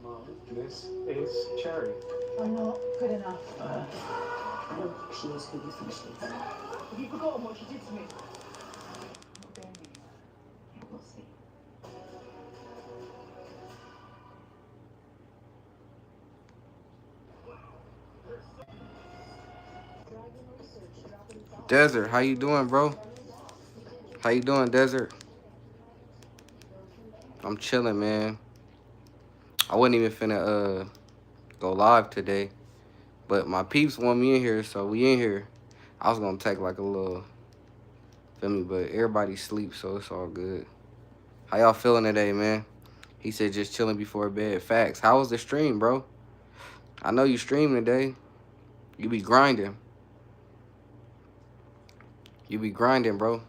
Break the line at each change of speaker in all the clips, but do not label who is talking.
Mom, this is Cherry.
I'm not good enough.
No, she is who you think she is.
Have you forgotten what she did to me? Not doing it.
Yeah, we'll see.
Desert, how you doing, bro? How you doing, Desert? I'm chilling, man. I wasn't even finna go live today, but my peeps want me in here, so we in here. I was gonna take like a little, feel me, but everybody sleep, so it's all good. How y'all feeling today, man? He said just chilling before bed. Facts. How was the stream, bro? I know you streaming today. You be grinding. You be grinding, bro.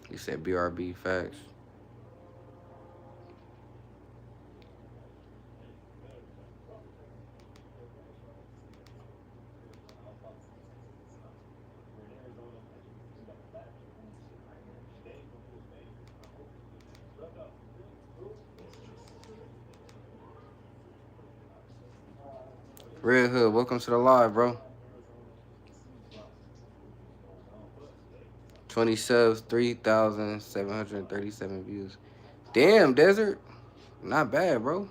He said BRB. Facts. Red Hood, welcome to the live, bro. 20 subs, 3,737 views. Damn, Desert. Not bad, bro.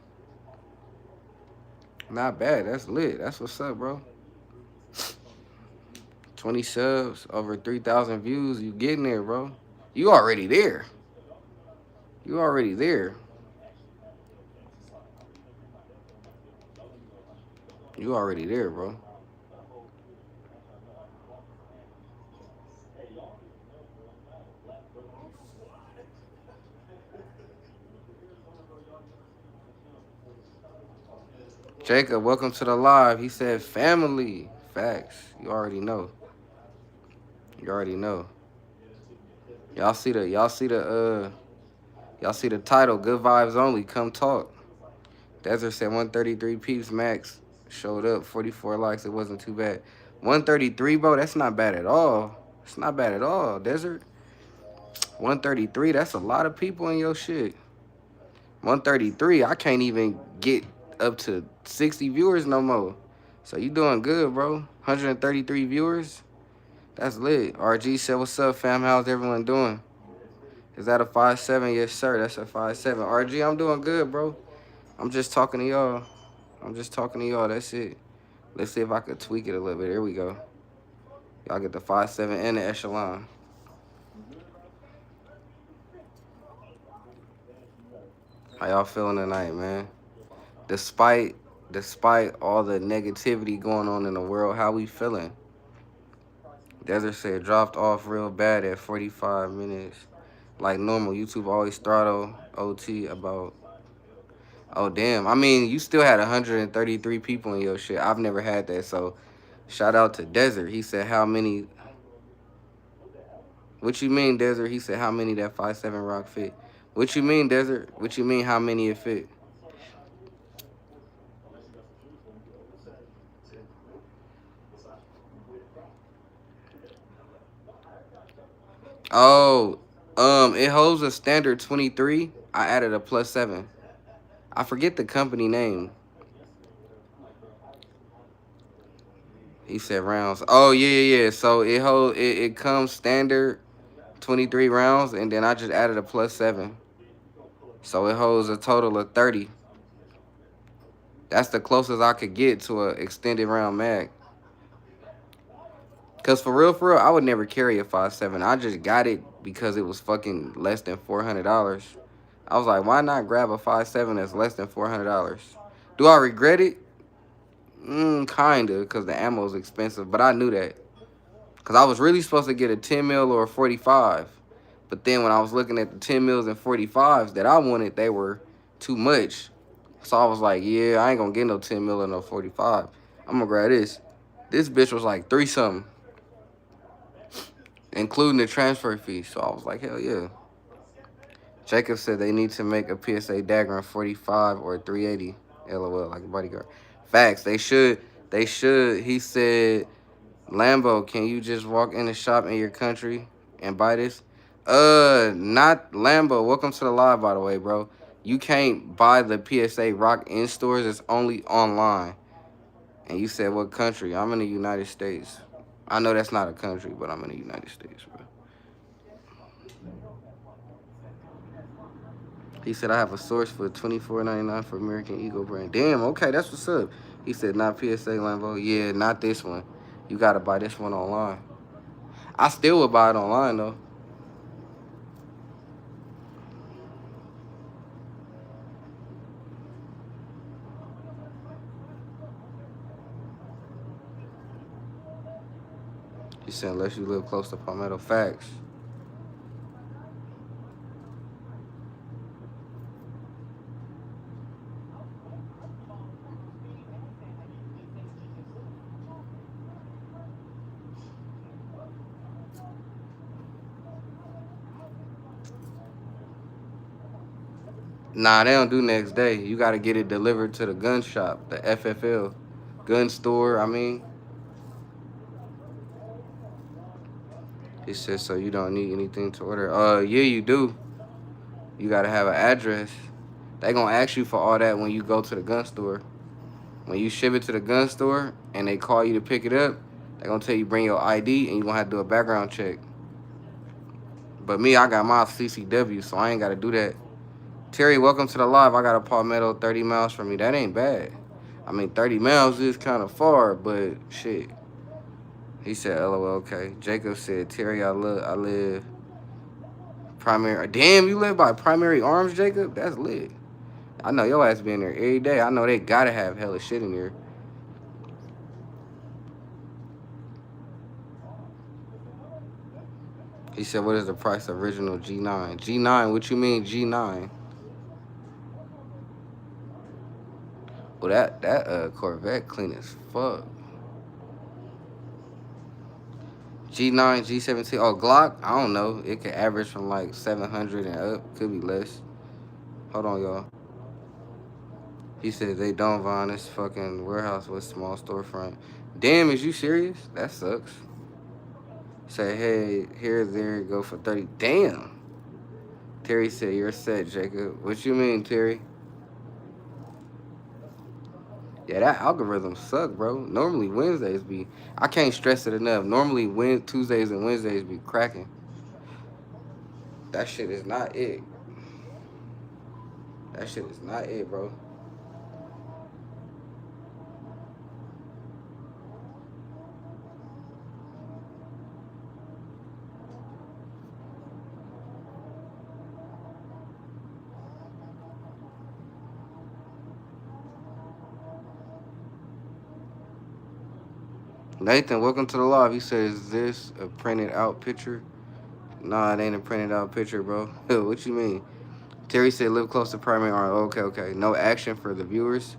Not bad. That's lit. That's what's up, bro. 20 subs, over 3,000 views. You getting there, bro. You already there. You already there. You already there, bro. Jacob, welcome to the live. He said family. Facts. You already know. You already know. Y'all see the title, Good Vibes Only. Come talk. Desert said 133 peeps max. Showed up, 44 likes. It wasn't too bad. 133, bro, that's not bad at all. It's not bad at all, Desert. 133, that's a lot of people in your shit. 133, I can't even get up to 60 viewers no more. So you doing good, bro. 133 viewers. That's lit. RG said, what's up, fam? How's everyone doing? Is that a 5'7"? Yes, sir. That's a 5'7". RG, I'm doing good, bro. I'm just talking to y'all. I'm just talking to y'all. That's it. Let's see if I could tweak it a little bit. Here we go. Y'all get the 5'7" and the echelon. How y'all feeling tonight, man? Despite all the negativity going on in the world, how we feeling? Desert said dropped off real bad at 45 minutes. Like normal, YouTube always throttle OT about. Oh damn! I mean, you still had 133 people in your shit. I've never had that, so shout out to Desert. He said how many. What you mean, Desert? He said how many that 5'7" rock fit. What you mean, Desert? What you mean how many it fit? Oh, it holds a standard 23. I added a +7. I forget the company name. He said rounds. Oh yeah. So it comes standard 23 rounds, and then I just added a +7. So it holds a total of 30. That's the closest I could get to an extended round mag. Cause for real, I would never carry a 5.7. I just got it because it was fucking less than $400. I was like, why not grab a 5.7 that's less than $400? Do I regret it? Kinda, cause the ammo is expensive. But I knew that, cause I was really supposed to get a 10 mil or a 45. But then when I was looking at the 10 mils and 45s that I wanted, they were too much. So I was like, yeah, I ain't gonna get no 10 mil or no 45. I'm gonna grab this. This bitch was like 3 something. including the transfer fee. So I was like, hell yeah. Jacob said they need to make a PSA dagger in 45 or 380. LOL, like a bodyguard. Facts. They should. They should. He said, Lambo, can you just walk in the shop in your country and buy this? Not Lambo. Welcome to the live, by the way, bro. You can't buy the PSA Rock in stores. It's only online. And you said what country? I'm in the United States. I know that's not a country, but I'm in the United States, bro. He said, I have a source for $24.99 for American Eagle brand. Damn, okay, that's what's up. He said, not PSA Lambo. Yeah, not this one. You got to buy this one online. I still would buy it online, though. He said, unless you live close to Palmetto. Facts. Nah, they don't do next day. You got to get it delivered to the gun shop, the FFL. Gun store, I mean. He said, so you don't need anything to order. Yeah, you do. You got to have an address. They going to ask you for all that when you go to the gun store. When you ship it to the gun store and they call you to pick it up, they're going to tell you bring your ID and you're going to have to do a background check. But me, I got my CCW, so I ain't got to do that. Terry, welcome to the live. I got a Palmetto 30 miles from me. That ain't bad. I mean, 30 miles is kind of far, but shit. He said, LOL, okay. Jacob said, Terry, I live primary. Damn, you live by Primary Arms, Jacob? That's lit. I know your ass be in there every day. I know they got to have hella shit in there. He said, what is the price of original G9? G9, what you mean G9? Well, that Corvette clean as fuck. G9, G17. Oh, Glock? I don't know. It could average from like 700 and up. Could be less. Hold on, y'all. He said they don't Von this fucking warehouse with small storefront. Damn, is you serious? That sucks. Say, hey, here, there, go for 30. Damn. Terry said, you're set, Jacob. What you mean, Terry? Yeah, that algorithm suck, bro. Normally Wednesdays be, I can't stress it enough. Normally Tuesdays and Wednesdays be cracking. That shit is not it. That shit is not it, bro. Nathan, welcome to the live. He says, is this a printed out picture? Nah, it ain't a printed out picture, bro. What you mean? Terry said, live close to primary arm. Okay. No action for the viewers.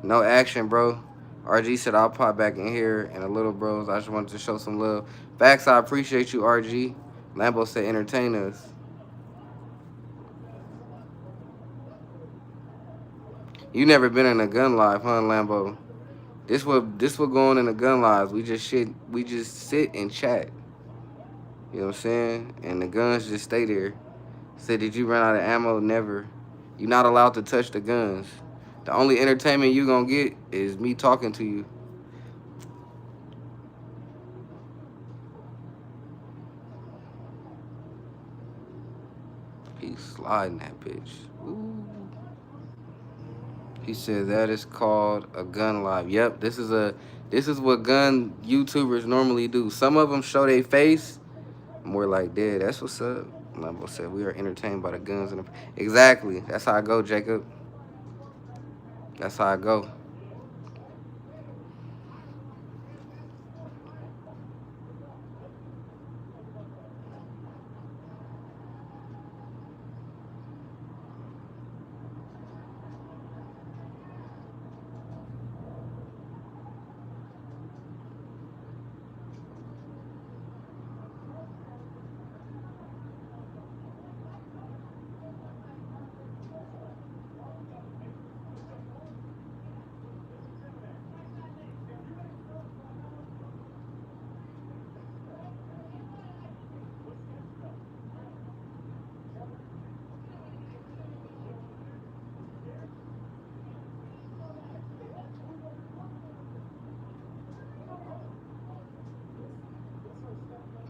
No action, bro. RG said, I'll pop back in here in a little, bros. I just wanted to show some love. Facts, I appreciate you, RG. Lambo said, entertain us. You never been in a gun live, huh, Lambo? This what go on in the gun lives. We just sit and chat. You know what I'm saying? And the guns just stay there. Said, did you run out of ammo? Never. You're not allowed to touch the guns. The only entertainment you gonna get is me talking to you. He's sliding that bitch. Ooh. He said that is called a gun live. Yep, this is what gun YouTubers normally do. Some of them show their face. More like dead. That's what's up. Lambo said we are entertained by the guns and exactly. That's how I go, Jacob. That's how I go.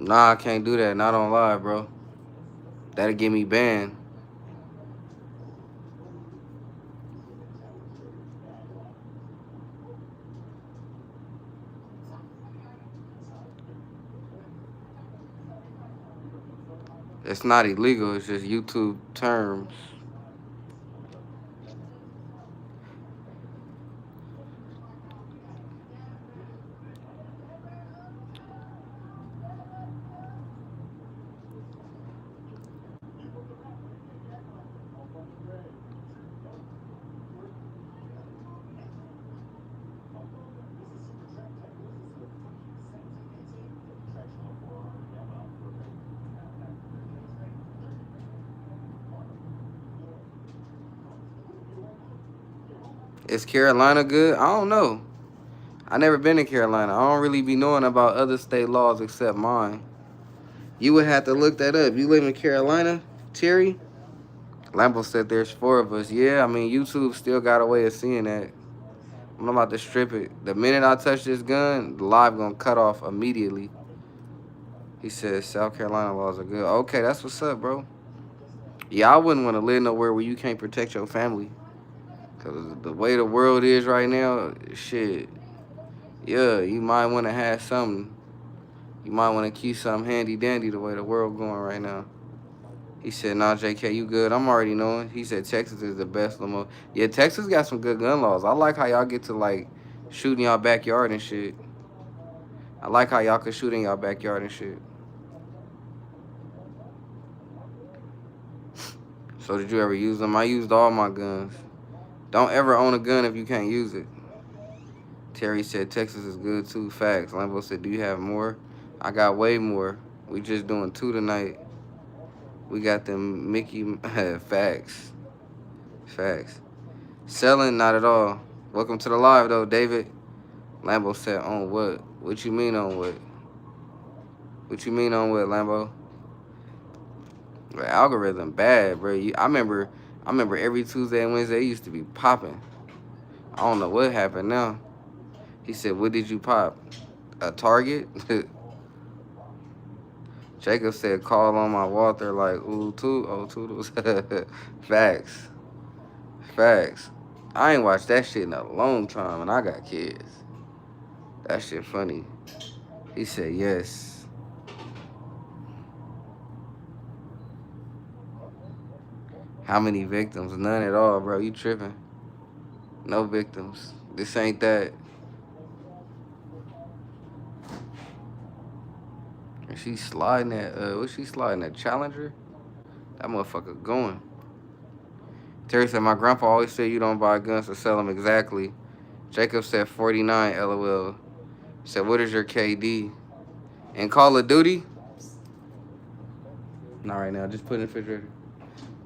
Nah, I can't do that. Not on live, bro. That'll get me banned. It's not illegal. It's just YouTube terms. Is Carolina good? I don't know. I never been to Carolina. I don't really be knowing about other state laws except mine. You would have to look that up. You live in Carolina, Terry? Lambo said there's 4 of us. Yeah, I mean, YouTube still got a way of seeing that. I'm about to strip it. The minute I touch this gun, the live gonna cut off immediately. He says South Carolina laws are good. Okay, that's what's up, bro. Yeah, I wouldn't want to live nowhere where you can't protect your family. Because the way the world is right now, shit, yeah, you might want to have something. You might want to keep something handy-dandy the way the world going right now. He said, nah, JK, you good? I'm already knowing. He said Texas is the best. Yeah, Texas got some good gun laws. I like how y'all get to, like, shoot in y'all backyard and shit. I like how y'all can shoot in y'all backyard and shit. So did you ever use them? I used all my guns. Don't ever own a gun if you can't use it. Terry said Texas is good too. Facts. Lambo said, do you have more? I got way more. We just doing 2 tonight. We got them Mickey facts. Facts. Selling, not at all. Welcome to the live though, David. Lambo said on what? What you mean on what? What you mean on what, Lambo? The algorithm bad, bro. I remember every Tuesday and Wednesday it used to be popping. I don't know what happened now. He said, what did you pop? A Target? Jacob said, call on my Walter like, ooh, toodles. Facts. Facts. I ain't watched that shit in a long time and I got kids. That shit funny. He said, yes. How many victims? None at all, bro. You tripping. No victims. This ain't that. And she sliding that, what's she sliding, that Challenger? That motherfucker going. Terry said, my grandpa always said you don't buy guns to sell them. Exactly. Jacob said 49, LOL. Said, what is your KD? In Call of Duty? Not right now, just put it in the refrigerator.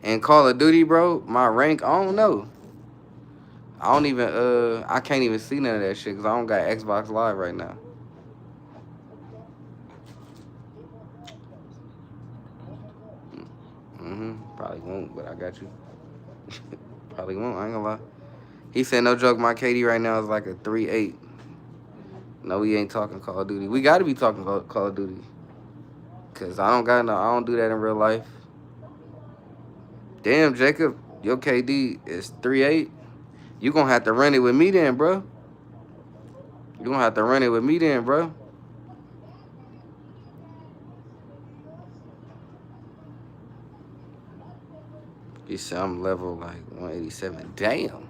In Call of Duty, bro, my rank, I don't know. I don't even, I can't even see none of that shit because I don't got Xbox Live right now. Probably won't, but I got you. Probably won't, I ain't gonna lie. He said, no joke, my KD right now is like a 3.8. No, we ain't talking Call of Duty. We gotta be talking Call of Duty. Cause I don't do that in real life. Damn, Jacob, your KD is 3.8. You gonna have to run it with me then, bro. You gonna have to run it with me then, bro. He said I'm level like 187. Damn.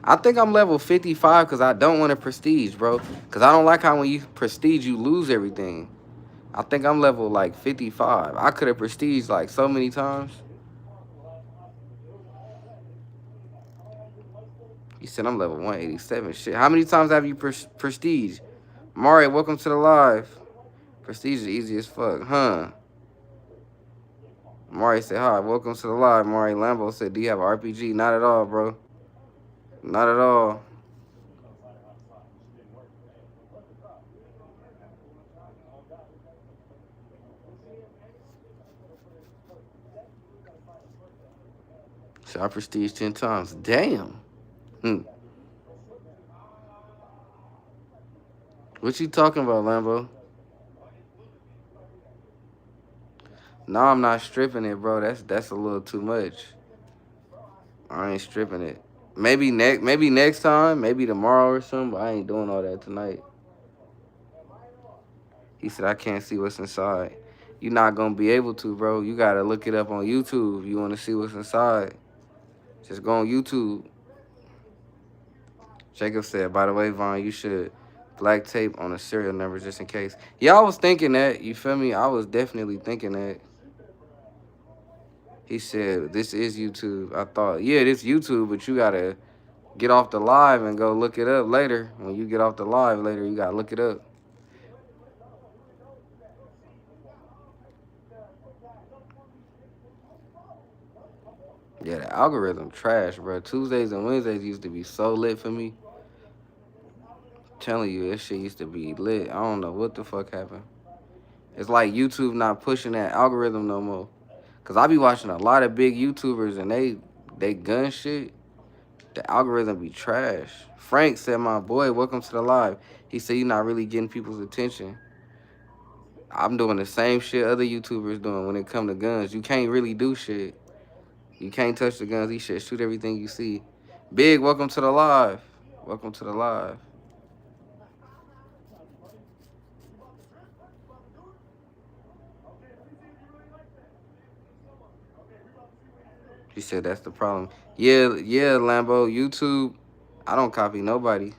I think I'm level 55 because I don't want to prestige, bro. Because I don't like how when you prestige, you lose everything. I think I'm level like 55. I could have prestiged like so many times. He said I'm level 187. Shit. How many times have you prestige? Mari, welcome to the live. Prestige is easy as fuck, huh? Mari said, hi, welcome to the live. Mari Lambo said, do you have an RPG? Not at all, bro. Not at all. So I prestige 10 times. Damn. What you talking about, Lambo? No, I'm not stripping it, bro. That's a little too much. I ain't stripping it. Maybe next time, maybe tomorrow or something, but I ain't doing all that tonight. He said I can't see what's inside. You're not gonna be able to, bro. You gotta look it up on YouTube. You wanna see what's inside. Just go on YouTube. Jacob said, by the way, Vaughn, you should black tape on the serial number just in case. Yeah, I was thinking that. You feel me? I was definitely thinking that. He said, this is YouTube. I thought, yeah, this YouTube, but you gotta get off the live and go look it up later. When you get off the live later, you gotta look it up. Yeah, the algorithm trash, bro. Tuesdays and Wednesdays used to be so lit for me. Telling you, this shit used to be lit. I don't know what the fuck happened. It's like YouTube not pushing that algorithm no more. Cause I be watching a lot of big YouTubers and they gun shit. The algorithm be trash. Frank said, my boy, welcome to the live. He said you're not really getting people's attention. I'm doing the same shit other YouTubers doing when it come to guns. You can't really do shit. You can't touch the guns. These shit shoot everything you see. Big, welcome to the live. Welcome to the live. He said that's the problem. Yeah, Lambo, YouTube, I don't copy nobody.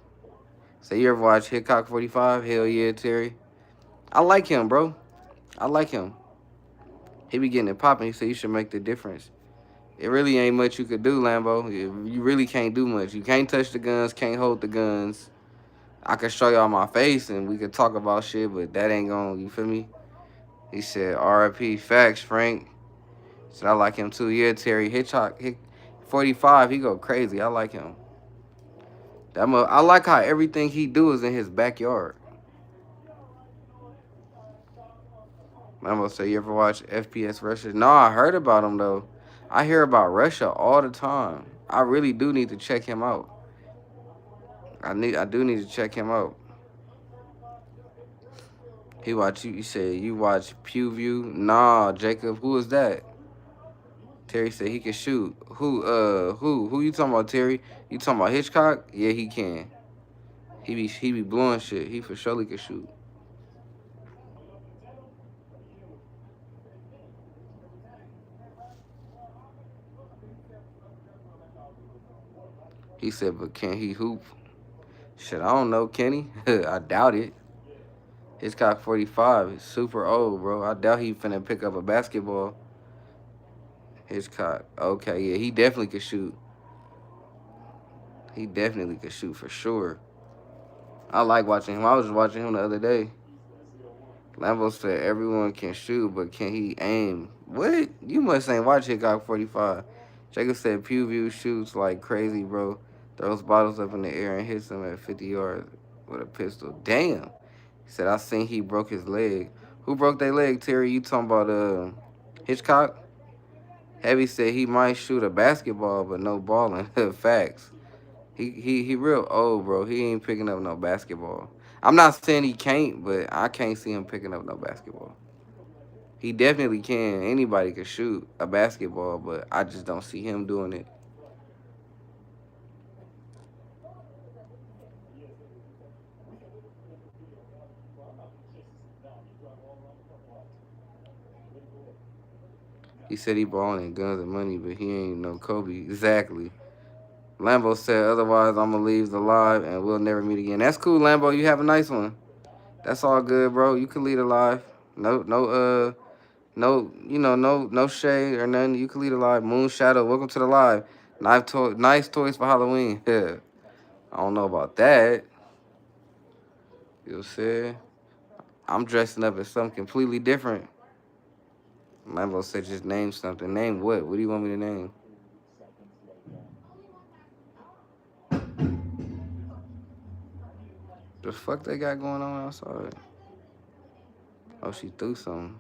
Say you ever watch Hitchcock 45? Hell yeah, Terry. I like him, bro. I like him. He be getting it popping. He said you should make the difference. It really ain't much you could do, Lambo. You really can't do much. You can't touch the guns, can't hold the guns. I could show y'all my face and we could talk about shit, but that ain't gonna, you feel me? He said, RIP, facts, Frank. Said I like him too. Yeah, Terry. Hitchcock, 45, he go crazy. I like him. I like how everything he do is in his backyard. I'm gonna say, you ever watch FPS Russia? No, I heard about him though. I hear about Russia all the time. I really do need to check him out. I do need to check him out. He watch you. You said you watch PewView? Nah, Jacob. Who is that? Terry said he can shoot. Who you talking about, Terry? You talking about Hitchcock? Yeah, he can. He be blowing shit. He for surely can shoot. He said, but can he hoop? Shit, I don't know, Kenny. I doubt it. Hitchcock 45 is super old, bro. I doubt he finna pick up a basketball. Hitchcock. Okay, yeah, he definitely could shoot. He definitely could shoot for sure. I like watching him. I was just watching him the other day. Lambo said everyone can shoot, but can he aim? What? You must ain't watch Hitchcock 45. Jacob said PewView shoots like crazy, bro. Throws bottles up in the air and hits them at 50 yards with a pistol. Damn. He said, I seen he broke his leg. Who broke their leg, Terry? You talking about Hitchcock? Heavy said he might shoot a basketball, but no balling. Facts. He real old, bro. He ain't picking up no basketball. I'm not saying he can't, but I can't see him picking up no basketball. He definitely can. Anybody can shoot a basketball, but I just don't see him doing it. He said he balling in guns and money, but he ain't no Kobe. Exactly. Lambo said, otherwise I'm going to leave the live and we'll never meet again. That's cool, Lambo. You have a nice one. That's all good, bro. You can lead a live. No, no shade or nothing. You can lead a live. Moon Shadow, welcome to the live. Nice toys for Halloween. Yeah. I don't know about that. You know what I'm saying? I'm dressing up as something completely different. Lambo said just name something. Name what? What do you want me to name? The fuck they got going on outside? Oh, she threw something.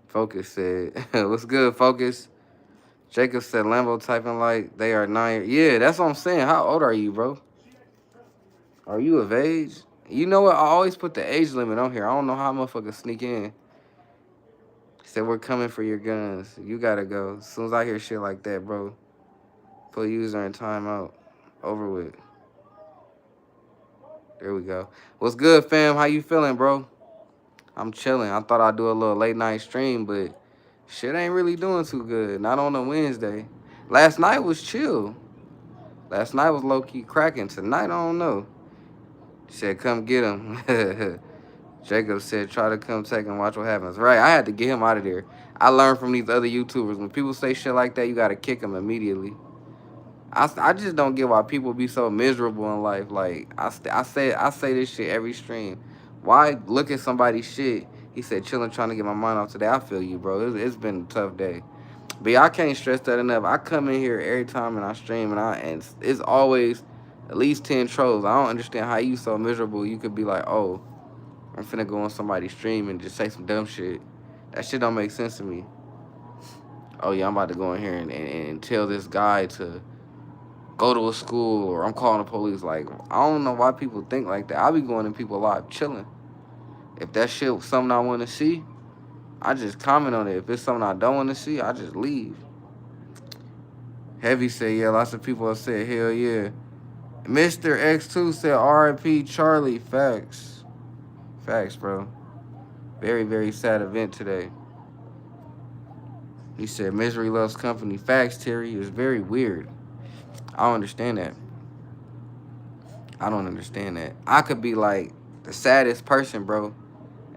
Focus said, what's good, Focus? Jacob said, Lambo typing like they are 9. Yeah, that's what I'm saying. How old are you, bro? Are you of age? You know what? I always put the age limit on here. I don't know how motherfuckers sneak in. Said we're coming for your guns. You gotta go. As soon as I hear shit like that, bro, put user in timeout. Over with. There we go. What's good, fam? How you feeling, bro? I'm chilling. I thought I'd do a little late night stream, but shit ain't really doing too good. Not on a Wednesday. Last night was chill. Last night was low-key cracking. Tonight, I don't know. Said, come get him. Jacob said, try to come take and watch what happens. Right, I had to get him out of there. I learned from these other YouTubers. When people say shit like that, you got to kick them immediately. I just don't get why people be so miserable in life. Like, I say this shit every stream. Why look at somebody's shit? He said, chilling, trying to get my mind off today. I feel you, bro. It's been a tough day. But yeah, I can't stress that enough. I come in here every time and I stream and it's always at least 10 trolls. I don't understand how you so miserable. You could be like, oh, I'm finna go on somebody's stream and just say some dumb shit. That shit don't make sense to me. Oh yeah, I'm about to go in here and tell this guy to go to a school, or I'm calling the police. Like, I don't know why people think like that. I be going in people live chilling. If that shit was something I want to see, I just comment on it. If it's something I don't want to see, I just leave. Heavy said, yeah, lots of people have said, hell yeah. Mr. X2 said, R.I.P. Charlie. Facts. Facts, bro. Very, very sad event today. He said, misery loves company. Facts, Terry. It was very weird. I don't understand that. I don't understand that. I could be like the saddest person, bro,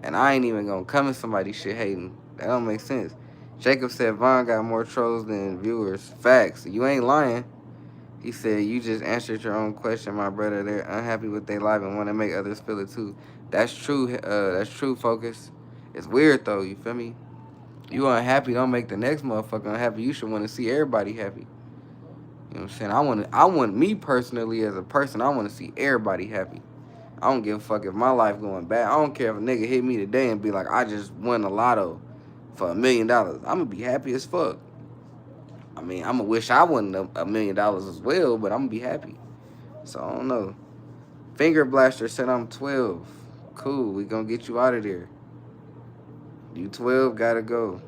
and I ain't even gonna come in somebody's shit hating. That don't make sense. Jacob said Von got more trolls than viewers. Facts. You ain't lying. He said, you just answered your own question, my brother. They're unhappy with their life and want to make others feel it too. That's true. That's true, Focus. It's weird, though. You feel me? You unhappy, don't make the next motherfucker unhappy. You should want to see everybody happy. You know what I'm saying? I want me personally as a person, I want to see everybody happy. I don't give a fuck if my life going bad. I don't care if a nigga hit me today and be like, I just won the lotto for $1 million. I'm going to be happy as fuck. I mean, I'm going to wish I won $1 million as well, but I'm going to be happy. So, I don't know. Finger Blaster said I'm 12. Cool, we going to get you out of there. You 12, got to go.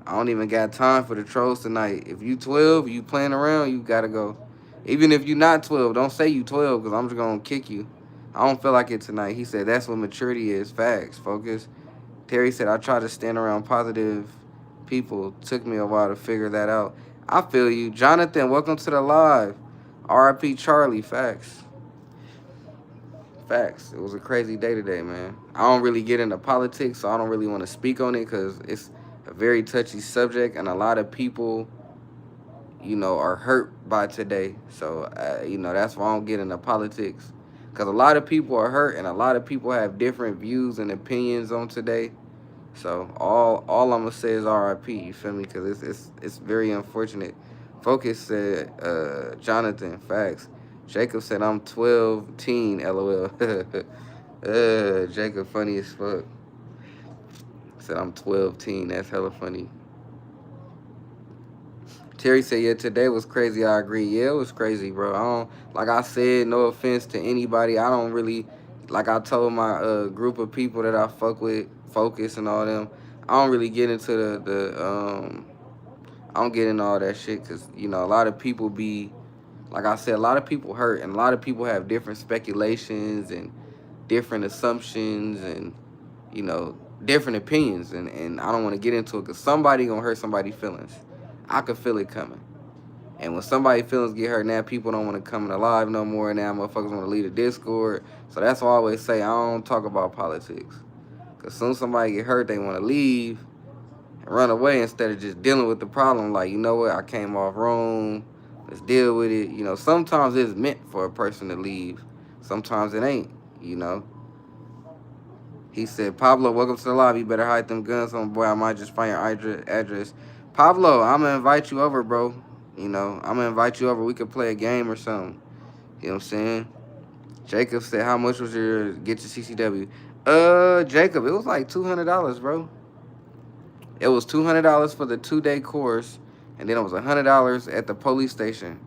I don't even got time for the trolls tonight. If you 12, you playing around, you got to go. Even if you not 12, don't say you 12 because I'm just going to kick you. I don't feel like it tonight. He said that's what maturity is. Facts. Focus. Terry said I try to stand around positive people. Took me a while to figure that out. I feel you. Jonathan, welcome to the live. R.I.P. Charlie. Facts. Facts. It was a crazy day today, man. I don't really get into politics, so I don't really want to speak on it because it's a very touchy subject, and a lot of people, you know, are hurt by today. So, you know, that's why I don't get into politics. Because a lot of people are hurt, and a lot of people have different views and opinions on today. So, all I'm going to say is RIP, you feel me? Because it's very unfortunate. Focus said, Jonathan, facts. Jacob said, I'm 12 teen, LOL. Jacob funny as fuck. Said I'm 12 teen. That's hella funny. Terry said, yeah, today was crazy. I agree. Yeah, it was crazy, bro. I don't, like I said, no offense to anybody. I don't really, like I told my group of people that I fuck with, Focus and all them, I don't really get into I don't get into all that shit because, you know, a lot of people be, like I said, a lot of people hurt and a lot of people have different speculations and different assumptions and, you know, different opinions. And I don't want to get into it because somebody going to hurt somebody's feelings. I could feel it coming. And when somebody's feelings get hurt, now people don't want to come in alive no more. Now motherfuckers want to leave the Discord. So that's why I always say I don't talk about politics. Because soon as somebody get hurt, they want to leave and run away instead of just dealing with the problem. Like, you know what, I came off wrong. Let's deal with it. You know, sometimes it's meant for a person to leave. Sometimes it ain't, you know. He said, Pablo, welcome to the lobby. You better hide them guns, homeboy. I might just find your address. Pablo, I'm going to invite you over, bro. You know, I'm going to invite you over. We could play a game or something. You know what I'm saying? Jacob said, how much was your get your CCW? Jacob, it was like $200, bro. It was $200 for the 2-day course, and then it was $100 at the police station.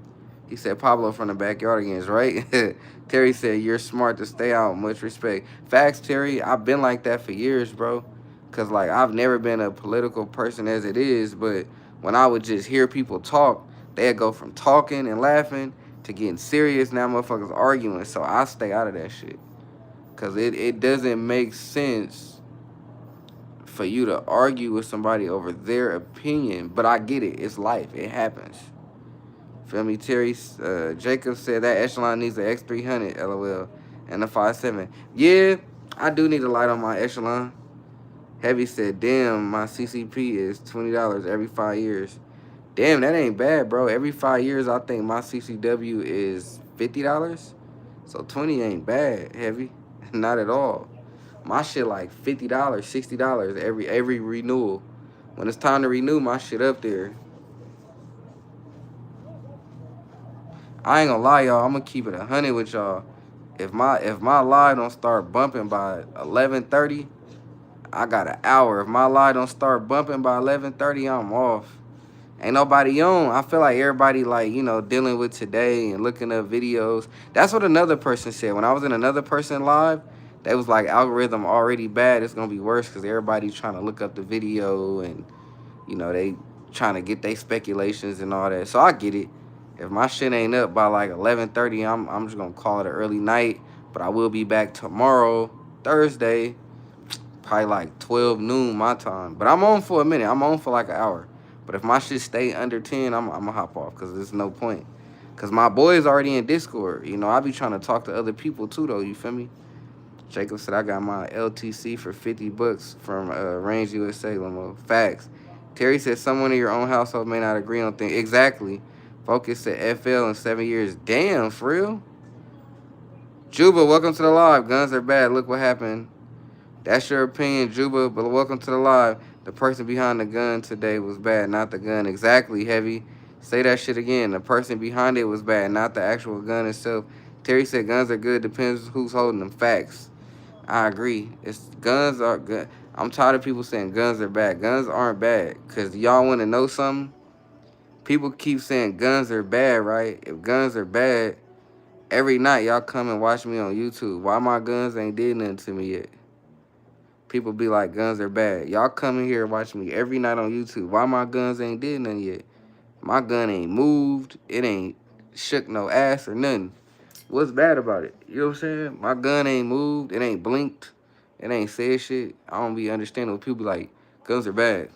He said, Pablo from the backyard again, right? Terry said, you're smart to stay out. Much respect. Facts, Terry. I've been like that for years, bro. Cause like I've never been a political person as it is, but when I would just hear people talk, they'd go from talking and laughing to getting serious. Now motherfuckers arguing, so I stay out of that shit. Cause it doesn't make sense for you to argue with somebody over their opinion. But I get it. It's life. It happens. Feel me? Terry Jacob said that Echelon needs an X300, LOL, and a 5.7. Yeah, I do need a light on my Echelon. Heavy said, damn, my CCP is $20 every 5 years. Damn, that ain't bad, bro. Every 5 years, I think my CCW is $50. So 20 ain't bad, Heavy. Not at all. My shit like $50, $60 every renewal. When it's time to renew, my shit up there. I ain't gonna lie, y'all. I'm gonna keep it 100 with y'all. If my live don't start bumping by 11:30, I got an hour. If my live don't start bumping by 11:30, I'm off. Ain't nobody on. I feel like everybody like, dealing with today and looking up videos. That's what another person said. When I was in another person live, they was like, algorithm already bad. It's gonna be worse because everybody's trying to look up the video and they trying to get their speculations and all that. So I get it. If my shit ain't up by like 11:30, I'm just gonna call it an early night. But I will be back tomorrow, Thursday, probably like 12 noon my time. But I'm on for a minute. I'm on for like an hour. But if my shit stay under 10, I'm gonna hop off because there's no point. Because my boy's already in Discord. I be trying to talk to other people too, though. You feel me? Jacob said I got my LTC for $50 from Range USA limo. Facts. Terry said someone in your own household may not agree on things. Exactly. Focus said FL in 7 years. Damn, for real? Juba, welcome to the live. Guns are bad. Look what happened. That's your opinion, Juba, but welcome to the live. The person behind the gun today was bad, not the gun. Exactly, Heavy. Say that shit again. The person behind it was bad, not the actual gun itself. Terry said guns are good. Depends who's holding them. Facts. I agree. Guns are good. I'm tired of people saying guns are bad. Guns aren't bad. Because y'all want to know something? People keep saying guns are bad, right? If guns are bad, every night y'all come and watch me on YouTube. Why my guns ain't did nothing to me yet? People be like, guns are bad. Y'all come in here and watch me every night on YouTube. Why my guns ain't did nothing yet? My gun ain't moved. It ain't shook no ass or nothing. What's bad about it? You know what I'm saying? My gun ain't moved. It ain't blinked. It ain't said shit. I don't be understanding when people be like, guns are bad.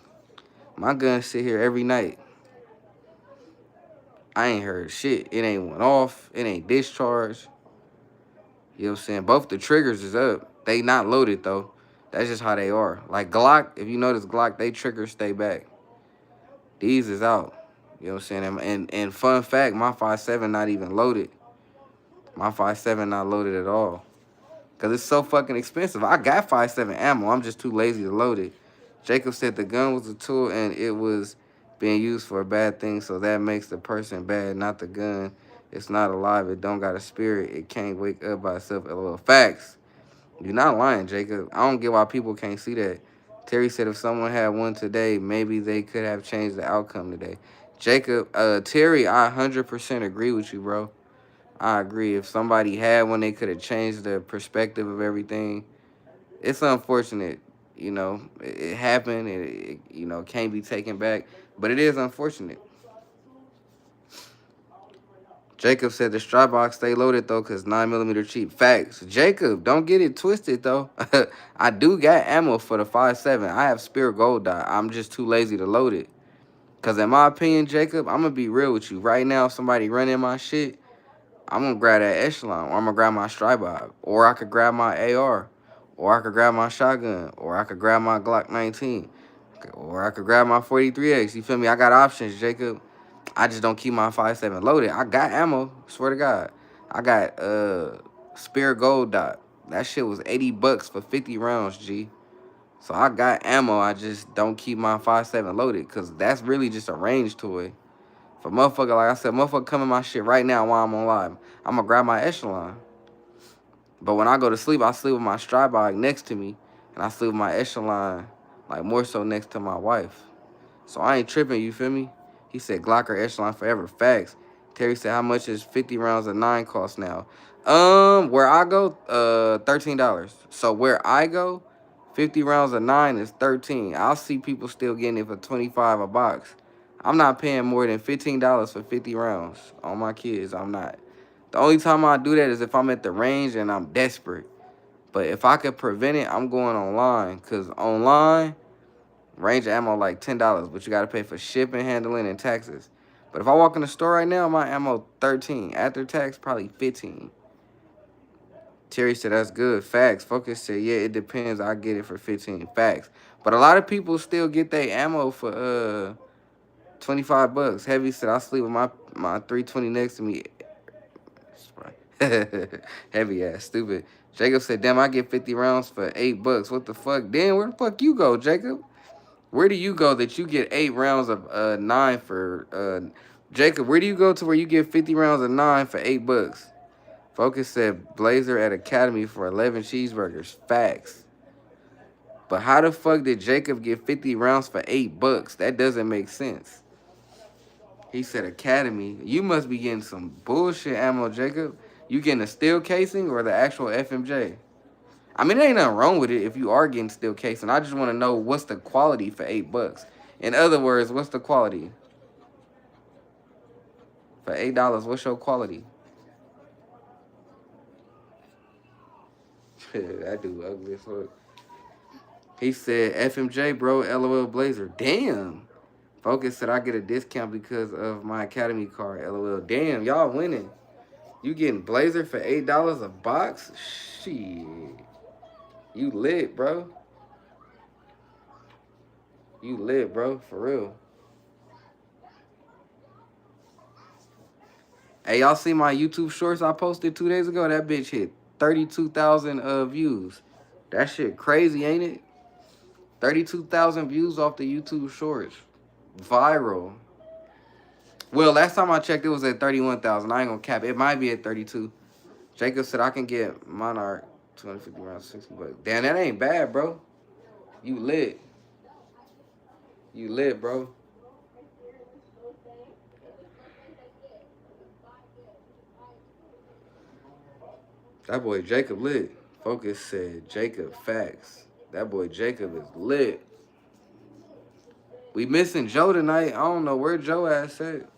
My guns sit here every night. I ain't heard shit. It ain't went off. It ain't discharged. You know what I'm saying? Both the triggers is up. They not loaded, though. That's just how they are. Like Glock, if you notice Glock, they triggers stay back. These is out. You know what I'm saying? And fun fact, my 5.7 not even loaded. My 5.7 not loaded at all. Because it's so fucking expensive. I got 5.7 ammo. I'm just too lazy to load it. Jacob said the gun was a tool and it was being used for a bad thing. So that makes the person bad, not the gun. It's not alive. It don't got a spirit. It can't wake up by itself. LOL. Facts. You're not lying, Jacob. I don't get why people can't see that. Terry said if someone had one today, maybe they could have changed the outcome today. Jacob, Terry, I 100% agree with you, bro. I agree. If somebody had one, they could have changed the perspective of everything. It's unfortunate, It happened. It can't be taken back. But it is unfortunate. Jacob said the strap box stay loaded, though, because 9mm cheap. Facts. Jacob, don't get it twisted, though. I do got ammo for the 5.7. I have spare gold dot. I'm just too lazy to load it. Because in my opinion, Jacob, I'm going to be real with you. Right now, if somebody running my shit, I'm going to grab that Echelon, or I'm going to grab my Strybog, or I could grab my AR, or I could grab my shotgun, or I could grab my Glock 19, or I could grab my 43X. You feel me? I got options, Jacob. I just don't keep my 5.7 loaded. I got ammo, swear to God. I got spare gold dot. That shit was $80 for 50 rounds, G. So I got ammo. I just don't keep my 5.7 loaded because that's really just a range toy. For motherfucker, like I said, motherfucker come in my shit right now while I'm on live, I'm going to grab my Echelon. But when I go to sleep, I sleep with my Strybog next to me. And I sleep with my Echelon, like more so next to my wife. So I ain't tripping, you feel me? He said Glock or Echelon forever. Facts. Terry said, how much is 50 rounds of 9 cost now? Where I go, $13. So where I go, 50 rounds of 9 is 13. I'll see people still getting it for 25 a box. I'm not paying more than $15 for 50 rounds on my kids. I'm not. The only time I do that is if I'm at the range and I'm desperate. But if I could prevent it, I'm going online. Because online, range ammo like $10. But you got to pay for shipping, handling, and taxes. But if I walk in the store right now, my ammo 13. After tax, probably 15. Terry said, that's good. Facts. Focus said, yeah, it depends. I get it for 15. Facts. But a lot of people still get their ammo for 25 bucks. Heavy said, I sleep with my 320 next to me. Heavy ass, stupid. Jacob said, damn, I get 50 rounds for 8 bucks. What the fuck? Damn, where the fuck you go, Jacob? Where do you go that you get 8 rounds of 9 for Jacob, where do you go to where you get 50 rounds of 9 for 8 bucks? Focus said Blazer at Academy for 11 cheeseburgers. Facts. But how the fuck did Jacob get 50 rounds for 8 bucks? That doesn't make sense. He said Academy. You must be getting some bullshit ammo, Jacob. You getting a steel casing or the actual FMJ? I mean, there ain't nothing wrong with it if you are getting steel casing. I just want to know what's the quality for 8 bucks. In other words, what's the quality? For $8, what's your quality? That dude ugly as fuck. He said, FMJ, bro, LOL Blazer. Damn. Focus said I get a discount because of my Academy card, LOL. Damn, y'all winning. You getting Blazer for $8 a box? Shit. You lit, bro. You lit, bro, for real. Hey, y'all see my YouTube shorts I posted 2 days ago? That bitch hit 32,000 views. That shit crazy, ain't it? 32,000 views off the YouTube shorts. Viral. Well, last time I checked, it was at 31,000. I ain't gonna cap. It might be at 32. Jacob said I can get Monarch 250 rounds, 60 bucks. Damn, that ain't bad, bro. You lit. You lit, bro. That boy Jacob lit. Focus said Jacob facts. That boy Jacob is lit. We missing Joe tonight. I don't know where Joe ass at.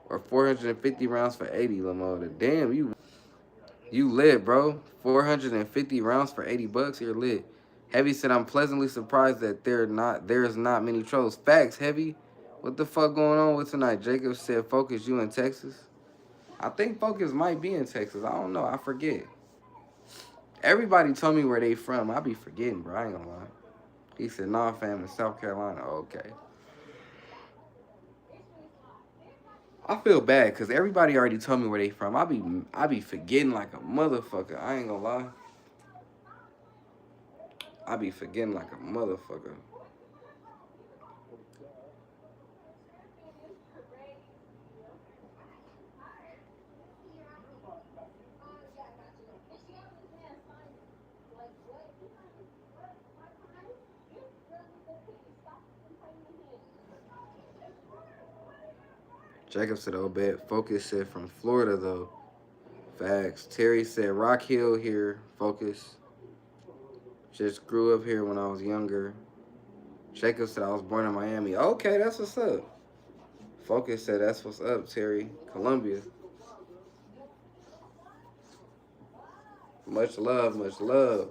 Or 450 rounds for 80, Lamota. Damn, you lit, bro. 450 rounds for 80 bucks. You're lit. Heavy said I'm pleasantly surprised that there's not many trolls. Facts, Heavy. What the fuck going on with tonight? Jacob said Focus, you in Texas? I think Focus might be in Texas. I don't know. I forget. Everybody told me where they from. I be forgetting, bro. I ain't gonna lie. He said, nah, fam, in South Carolina. Oh, okay. I feel bad because everybody already told me where they from. I be forgetting like a motherfucker. I ain't gonna lie. I be forgetting like a motherfucker. Jacob said, oh, bet. Focus said from Florida, though. Facts. Terry said, Rock Hill here. Focus. Just grew up here when I was younger. Jacob said, I was born in Miami. Okay, that's what's up. Focus said, that's what's up, Terry. Columbia. Much love, much love.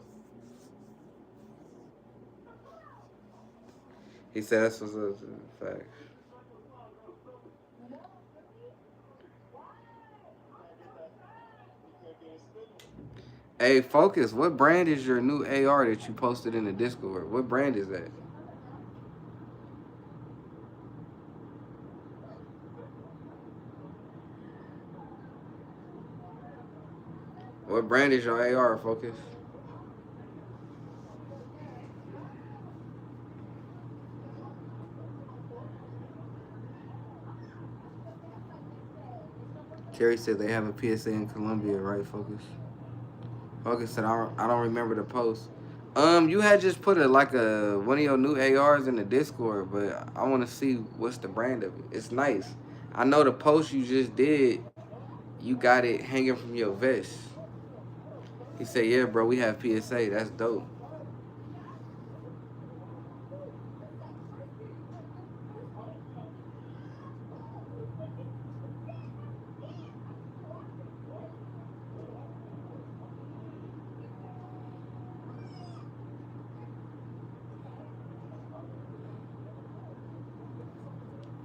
He said, that's what's up. Facts. Hey, Focus, what brand is your new AR that you posted in the Discord? What brand is that? What brand is your AR, Focus? Terry said they have a PSA in Columbia, right, Focus? Focus said I don't remember the post. You had just put one of your new ARs in the Discord, but I want to see what's the brand of it. It's nice. I know the post you just did, you got it hanging from your vest. He said, yeah, bro, we have PSA. That's dope.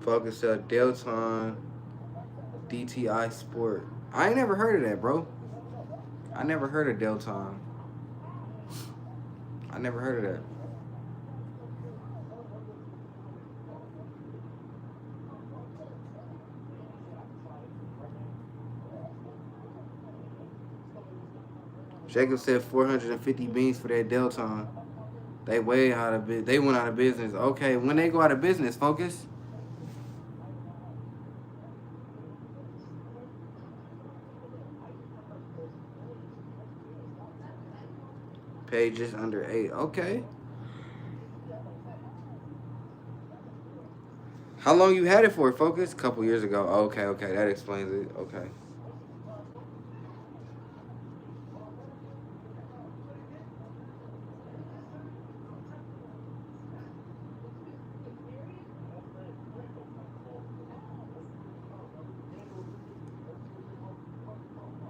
Focus said Delton DTI Sport. I ain't never heard of that, bro. I never heard of Delton. I never heard of that. Jacob said 450 beans for that Delton. They way out of business. They went out of business. Okay, when they go out of business, Focus. Paid just under 8. Okay. How long you had it for, Focus? A couple years ago. Okay, okay. That explains it. Okay.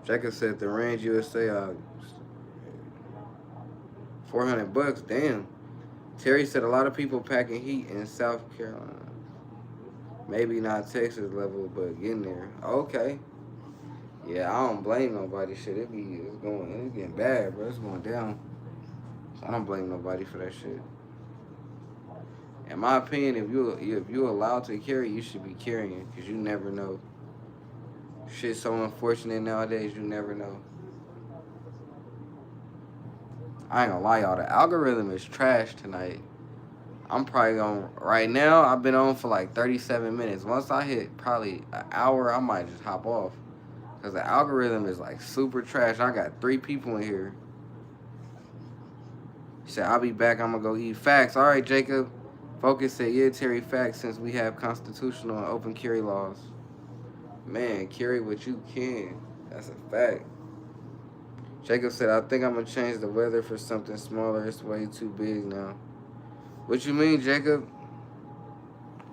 Jacob said the Range USA 400 bucks. Damn. Terry said a lot of people packing heat in South Carolina. Maybe not Texas level, but getting there. Okay. Yeah, I don't blame nobody. Shit, it's getting bad, bro. It's going down. So I don't blame nobody for that shit. In my opinion, if you allowed to carry, you should be carrying, cause you never know. Shit's so unfortunate nowadays. You never know. I ain't gonna lie, y'all. The algorithm is trash tonight. I'm probably on right now. I've been on for like 37 minutes. Once I hit probably an hour, I might just hop off. Cause the algorithm is like super trash. I got 3 people in here. He said, I'll be back. I'm gonna go eat. Facts. All right, Jacob. Focus said, yeah, Terry, facts, since we have constitutional and open carry laws. Man, carry what you can. That's a fact. Jacob said, I think I'm gonna change the weather for something smaller. It's way too big now. What you mean, Jacob?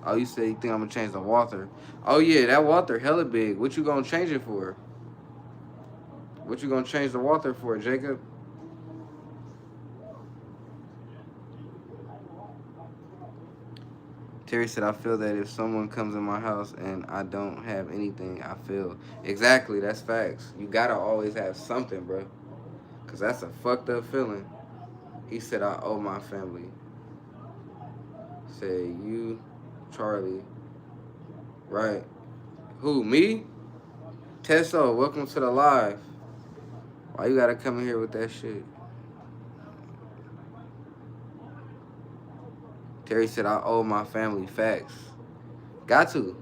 Oh, you said you think I'm gonna change the water. Oh yeah, that water hella big. What you gonna change it for? What you gonna change the water for, Jacob? Terry said, I feel that if someone comes in my house and I don't have anything, I feel. Exactly, that's facts. You gotta always have something, bro. Cause that's a fucked up feeling. He said, I owe my family. Say, you, Charlie. Right. Who, me? Tesso, welcome to the live. Why you gotta come in here with that shit? Terry said, I owe my family. Facts. Got to.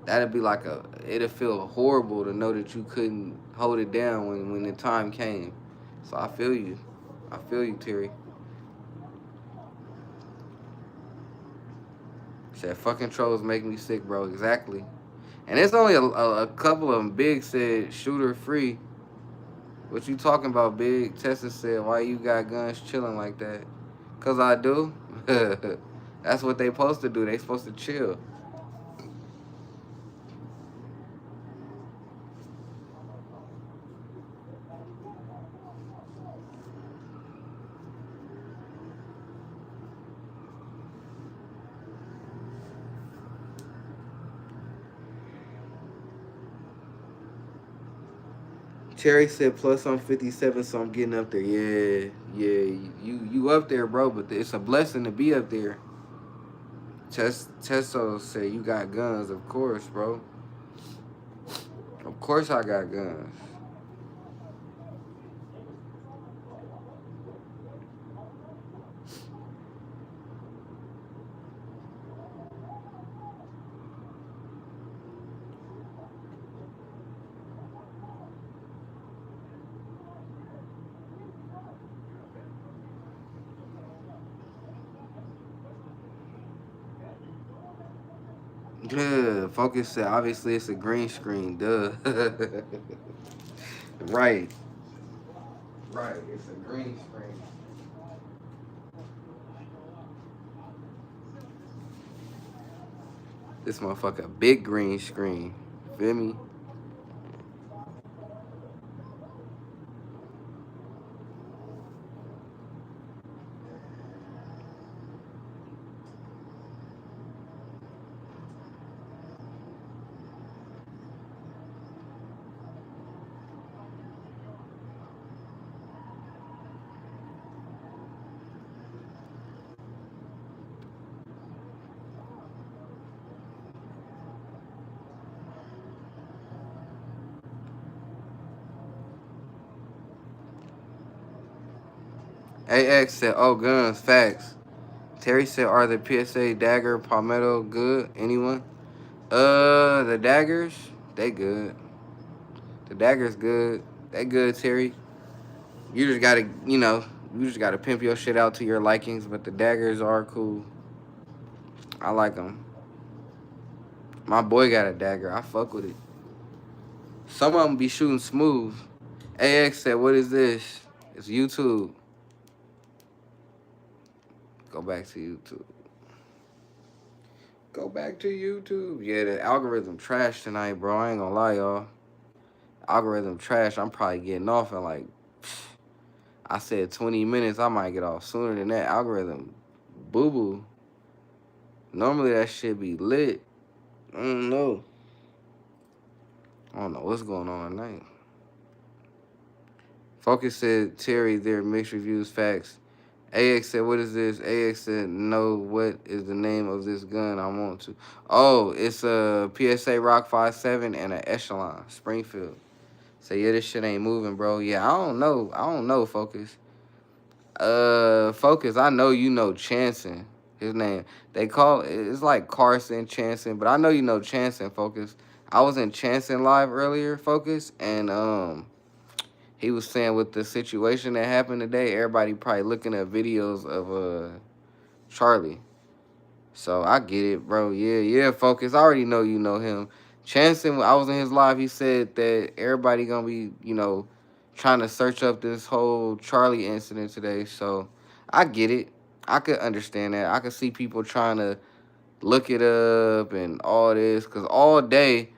That'd be like it'd feel horrible to know that you couldn't hold it down when the time came. So I feel you. I feel you, Terry. Said, fucking trolls make me sick, bro. Exactly. And it's only a couple of them. Big said, shooter free. What you talking about, Big? Tessa said, why you got guns chilling like that? Because I do. That's what they supposed to do. They supposed to chill. Terry said, plus I'm 57, so I'm getting up there. Yeah, you up there, bro, but it's a blessing to be up there. Tesso said, you got guns. Of course, bro. Of course I got guns. Duh, Focus said, obviously it's a green screen. Duh. Right. Right, it's a green screen. This motherfucker, big green screen. Feel me? AX said, oh, guns, facts. Terry said, are the PSA dagger palmetto good? Anyone? The daggers, they good. The daggers good. They good, Terry. You just gotta, you just gotta pimp your shit out to your likings, but the daggers are cool. I like them. My boy got a dagger. I fuck with it. Some of them be shooting smooth. AX said, what is this? It's YouTube. Go back to YouTube. Go back to YouTube. Yeah, the algorithm trash tonight, bro. I ain't gonna lie, y'all. Algorithm trash. I'm probably getting off in like, I said 20 minutes. I might get off sooner than that. Algorithm boo-boo. Normally that shit be lit. I don't know. I don't know what's going on tonight. Focus said, Terry, they're mixed reviews, facts. AX said, what is this? AX said, no, what is the name of this gun I want to? Oh, it's a PSA Rock 5.7 and an Echelon, Springfield. So, yeah, this shit ain't moving, bro. Yeah, I don't know, Focus. Focus, I know you know Chanson. His name. They call it's like Carson Chanson, but I know you know Chanson, Focus. I was in Chanson live earlier, Focus, and he was saying with the situation that happened today, everybody probably looking at videos of Charlie. So I get it, bro. Yeah, Focus. I already know you know him. Chanson, when I was in his live, he said that everybody gonna be, trying to search up this whole Charlie incident today. So I get it. I could understand that. I could see people trying to look it up and all this. Because all day,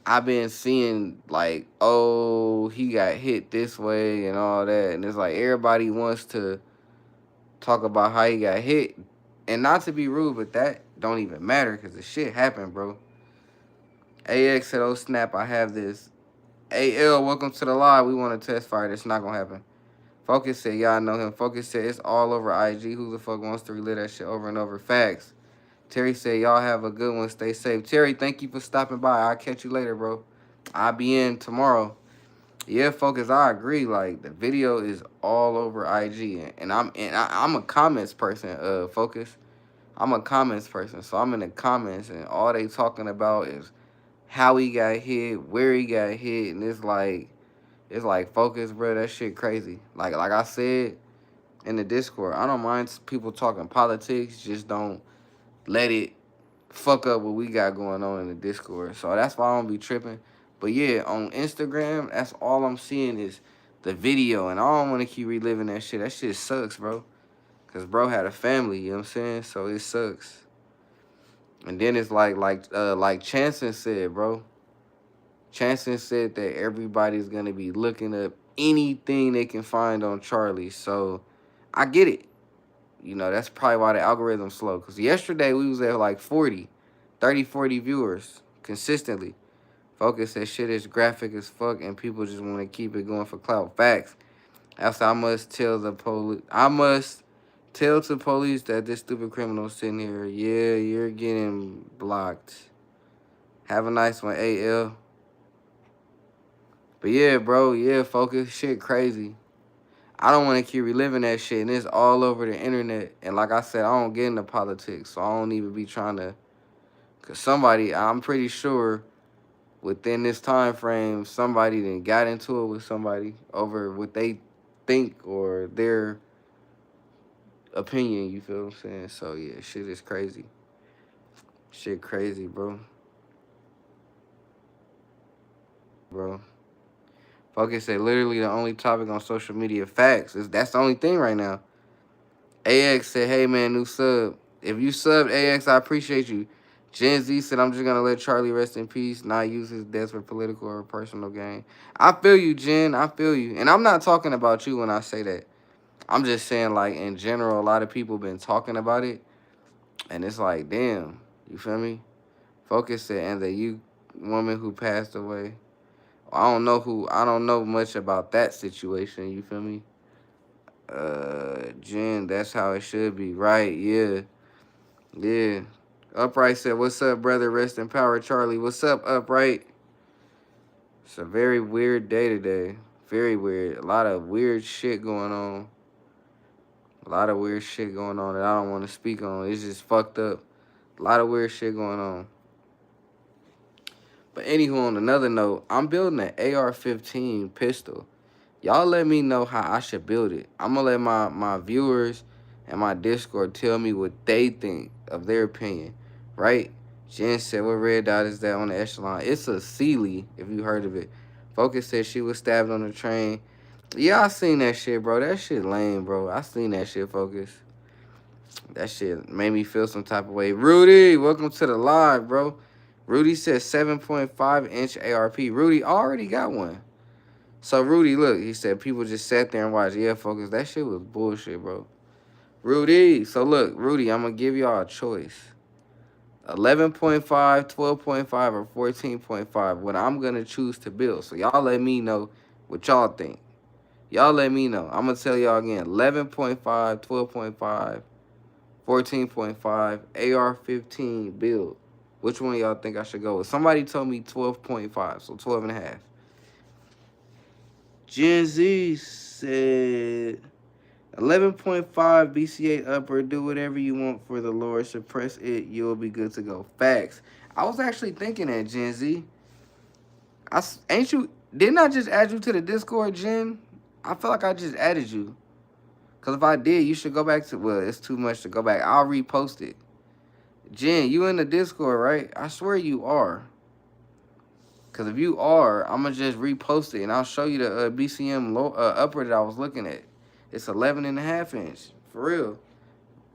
I've been seeing, like, oh, he got hit this way and all that. And it's like everybody wants to talk about how he got hit. And not to be rude, but that don't even matter because the shit happened, bro. AX said, oh, snap, I have this. AL, welcome to the live. We want to test fire. That's not going to happen. Focus said, y'all know him. Focus said, it's all over IG. Who the fuck wants to relive that shit over and over? Facts. Terry said, y'all have a good one. Stay safe. Terry, thank you for stopping by. I'll catch you later, bro. I'll be in tomorrow. Yeah, Focus, I agree. Like, the video is all over IG. And I'm a comments person, Focus. I'm a comments person. So I'm in the comments, and all they talking about is how he got hit, where he got hit, and it's like Focus, bro, that shit crazy. Like I said in the Discord, I don't mind people talking politics, just don't let it fuck up what we got going on in the Discord. So that's why I don't be tripping. But yeah, on Instagram, that's all I'm seeing is the video, and I don't want to keep reliving that shit. That shit sucks, bro. Cause bro had a family, you know what I'm saying? So it sucks. And then it's like Chanson said, bro. Chanson said that everybody's gonna be looking up anything they can find on Charlie. So I get it. That's probably why the algorithm's slow. Because yesterday we was at like 40 viewers consistently. Focus said shit is graphic as fuck and people just want to keep it going for clout. Facts. Also, I must tell to police that this stupid criminal sitting here. Yeah, you're getting blocked. Have a nice one, AL. But yeah, bro, yeah, Focus, shit crazy. I don't want to keep reliving that shit, and it's all over the internet. And like I said, I don't get into politics, so I don't even be trying to. Because somebody, I'm pretty sure, within this time frame, somebody then got into it with somebody over what they think or their opinion, you feel what I'm saying? So yeah, shit is crazy. Shit crazy, bro. Focus said literally the only topic on social media facts. That's the only thing right now. AX said, hey man, new sub. If you subbed AX, I appreciate you. Gen Z said, I'm just gonna let Charlie rest in peace, not use his death for political or personal gain. I feel you, Jen. I feel you. And I'm not talking about you when I say that. I'm just saying, like, in general, a lot of people been talking about it. And it's like, damn, you feel me? Focus said, and the you woman who passed away. I don't know much about that situation, you feel me? Jen, that's how it should be, right? Yeah. Upright said, what's up, brother? Rest in power, Charlie. What's up, Upright? It's a very weird day today. Very weird. A lot of weird shit going on. A lot of weird shit going on that I don't want to speak on. It's just fucked up. A lot of weird shit going on. But anywho, on another note, I'm building an AR-15 pistol. Y'all let me know how I should build it. I'm going to let my viewers and my Discord tell me what they think of their opinion, right? Jen said, what red dot is that on the echelon? It's a Sealy, if you heard of it. Focus said she was stabbed on the train. Yeah, I seen that shit, bro. That shit lame, bro. I seen that shit, Focus. That shit made me feel some type of way. Rudy, welcome to the live, bro. Rudy said 7.5-inch ARP. Rudy already got one. So, Rudy, look, he said people just sat there and watched. Yeah, Focus, that shit was bullshit, bro. Rudy, so look, Rudy, I'm going to give y'all a choice. 11.5, 12.5, or 14.5, what I'm going to choose to build. So, y'all let me know what y'all think. Y'all let me know. I'm going to tell y'all again, 11.5, 12.5, 14.5, AR-15 build. Which one of y'all think I should go with? Somebody told me 12.5, so 12 and a half. Gen Z said 11.5 BC8 upper. Do whatever you want for the Lord. Suppress it. You'll be good to go. Facts. I was actually thinking that, Gen Z. Didn't I just add you to the Discord, Jen? I feel like I just added you. Because if I did, you should go back to, well, it's too much to go back. I'll repost it. Jen, you in the Discord, right? I swear you are. Because if you are, I'm going to just repost it, and I'll show you the BCM upper that I was looking at. It's 11.5-inch. For real.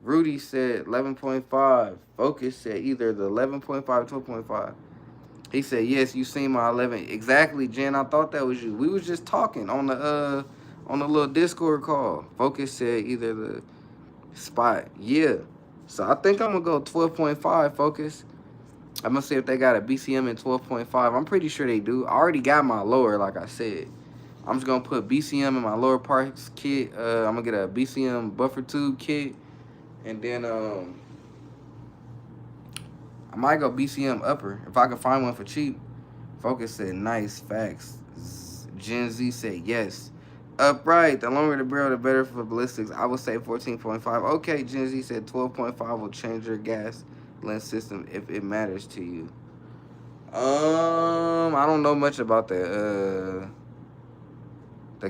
Rudy said 11.5. Focus said either the 11.5 or 12.5. He said, yes, you seen my 11. Exactly, Jen. I thought that was you. We was just talking on the little Discord call. Focus said either the spot. Yeah. So I think I'm going to go 12.5, Focus. I'm going to see if they got a BCM in 12.5. I'm pretty sure they do. I already got my lower, like I said. I'm just going to put BCM in my lower parts kit. I'm going to get a BCM buffer tube kit. And then I might go BCM upper if I can find one for cheap. Focus said nice. Facts. Gen Z said yes. Upright. The longer the barrel, the better for ballistics. I would say 14.5. Okay, Gen Z said 12.5 will change your gas lens system if it matters to you. I don't know much about the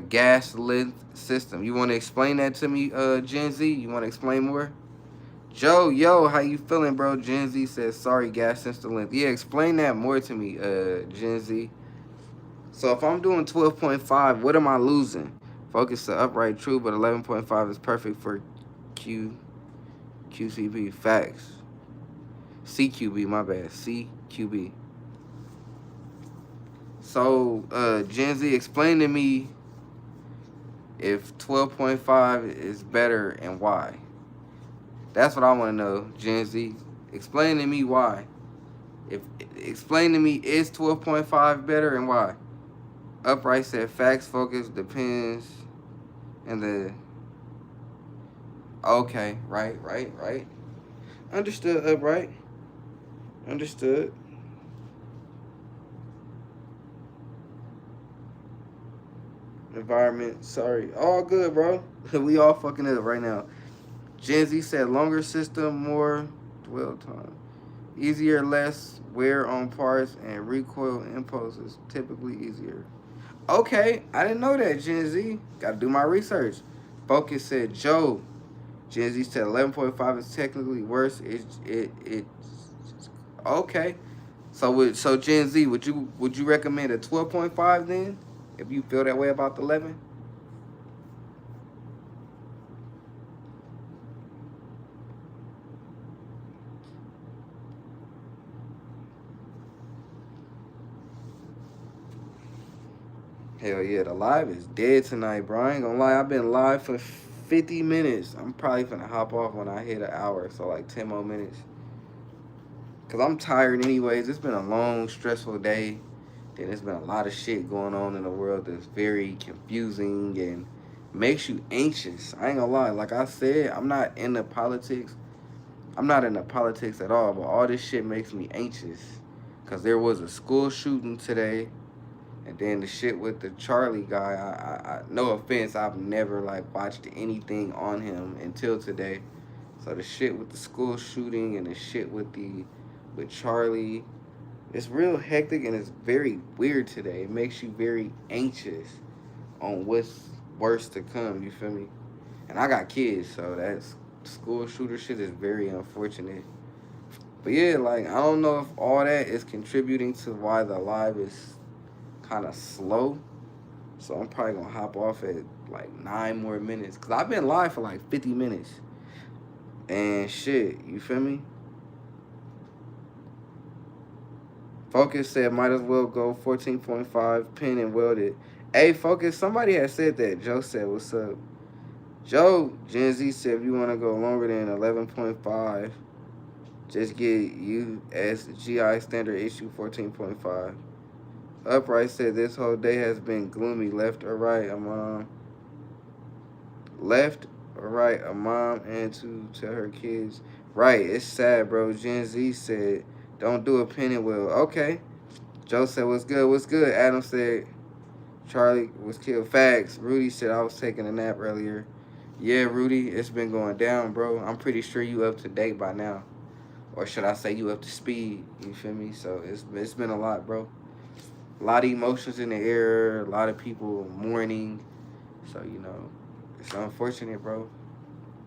gas lens system. You want to explain that to me, Gen Z? You want to explain more? Joe, yo, how you feeling, bro? Gen Z says, sorry, gas sensor length. Yeah, explain that more to me, Gen Z. So if I'm doing 12.5, what am I losing? Focus the upright, true, but 11.5 is perfect for QCB. Facts. CQB, my bad. CQB. So, Gen Z, explain to me if 12.5 is better and why. That's what I want to know, Gen Z. Explain to me why. Explain to me, is 12.5 better and why? Upright said facts, focus, depends, and the... Okay, right. Understood, Upright. Understood. Environment, sorry. All good, bro. We all fucking up right now. Gen Z said longer system, more dwell time. Easier, less wear on parts, and recoil impulse is typically easier. Okay, I didn't know that, Gen Z. Got to do my research. Focus said Joe. Gen Z said 11.5 is technically worse. Okay. So Gen Z, would you recommend a 12.5 then? If you feel that way about the 11? Hell yeah, the live is dead tonight, bro. I ain't gonna lie, I've been live for 50 minutes. I'm probably finna hop off when I hit an hour, so like 10 more minutes. Because I'm tired anyways. It's been a long, stressful day. Then there's been a lot of shit going on in the world that's very confusing and makes you anxious. I ain't gonna lie. Like I said, I'm not into politics. I'm not into politics at all, but all this shit makes me anxious. Because there was a school shooting today. And then the shit with the Charlie guy, no offense, I've never like watched anything on him until today. So the shit with the school shooting and the shit with Charlie, it's real hectic and it's very weird today. It makes you very anxious on what's worse to come. You feel me? And I got kids, so that's school shooter shit is very unfortunate. But yeah, like I don't know if all that is contributing to why the live is kind of slow. So I'm probably gonna hop off at like 9 more minutes. Cause I've been live for like 50 minutes. And shit, you feel me? Focus said might as well go 14.5 pin and welded. Hey Focus, somebody had said that. Joe said, what's up? Joe, Gen Z said if you wanna go longer than 11.5, just get USGI standard issue 14.5. Upright said this whole day has been gloomy. Left or right, a mom. Left or right, a mom and to tell her kids. Right, it's sad, bro. Gen Z said, don't do a penny wheel. Okay. Joe said, what's good? What's good? Adam said, Charlie was killed. Facts. Rudy said, I was taking a nap earlier. Yeah, Rudy, it's been going down, bro. I'm pretty sure you up to date by now. Or should I say you up to speed? You feel me? So it's been a lot, bro. A lot of emotions in the air, a lot of people mourning. So, you know, it's unfortunate, bro.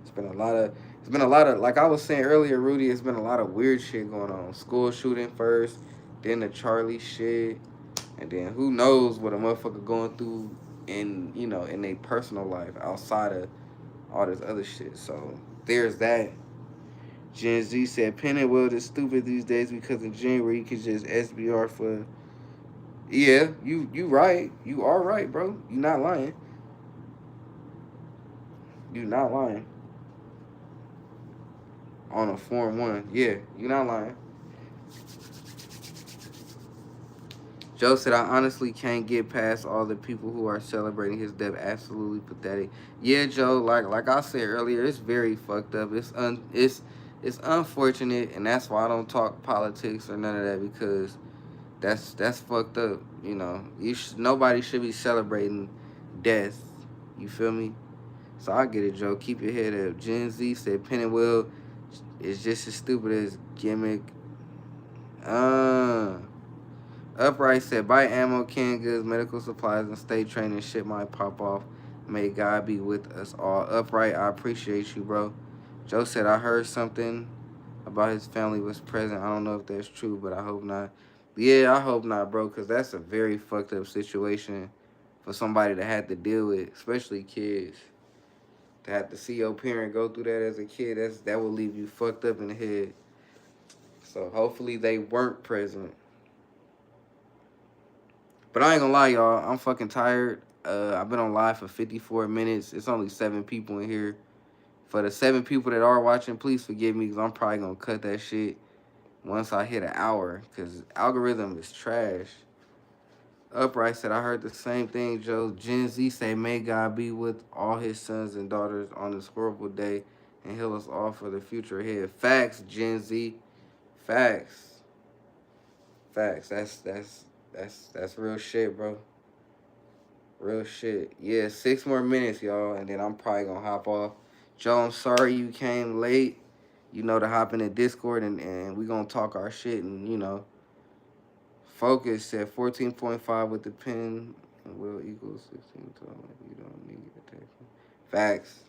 It's been a lot of, like I was saying earlier, Rudy, it's been a lot of weird shit going on. School shooting first, then the Charlie shit, and then who knows what a motherfucker going through in, you know, in their personal life outside of all this other shit. So there's that. Gen Z said, Penn and Weld is stupid these days because in January you could just SBR for... Yeah, you right. You are right, bro. You not lying. You not lying. On a Form 1. Yeah, you not lying. Joe said, I honestly can't get past all the people who are celebrating his death. Absolutely pathetic. Yeah, Joe, like I said earlier, it's very fucked up. It's unfortunate, and that's why I don't talk politics or none of that, because that's fucked up. You know, nobody should be celebrating death. You feel me? So I get it, Joe. Keep your head up. Gen Z said Penn and Will is just as stupid as gimmick. Upright said buy ammo, canned goods, medical supplies, and state training. Shit might pop off. May God be with us all. Upright, I appreciate you, bro. Joe said I heard something about his family was present. I don't know if that's true, but I hope not. Yeah, I hope not, bro, because that's a very fucked up situation for somebody to have to deal with, especially kids. To have to see your parent go through that as a kid, that will leave you fucked up in the head. So hopefully they weren't present. But I ain't gonna lie, y'all. I'm fucking tired. I've been on live for 54 minutes. It's only 7 people in here. For the 7 people that are watching, please forgive me, because I'm probably gonna cut that shit once I hit an hour, because algorithm is trash. Upright said, I heard the same thing, Joe. Gen Z say, may God be with all his sons and daughters on this horrible day and heal us all for the future ahead. Facts, Gen Z. Facts. Facts. That's real shit, bro. Real shit. Yeah, 6 more minutes, y'all, and then I'm probably gonna hop off. Joe, I'm sorry you came late. You know, to hop in the Discord and we gonna talk our shit and, you know. Focus said 14.5 with the pen and will equals 16. So you don't need protection. Facts.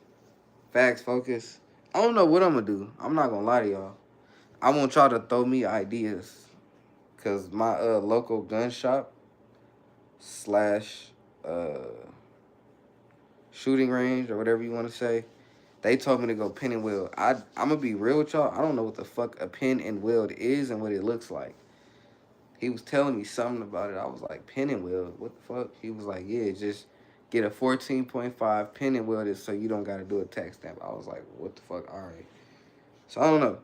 Facts, Focus. I don't know what I'm gonna do. I'm not gonna lie to y'all. I want y'all to throw me ideas. Cause my local gun shop / shooting range or whatever you want to say, they told me to go pin and weld. I'm gonna be real with y'all. I don't know what the fuck a pin and weld is and what it looks like. He was telling me something about it. I was like, pin and weld? What the fuck? He was like, yeah, just get a 14.5 pin and weld it so you don't got to do a tax stamp. I was like, what the fuck? All right. So I don't know.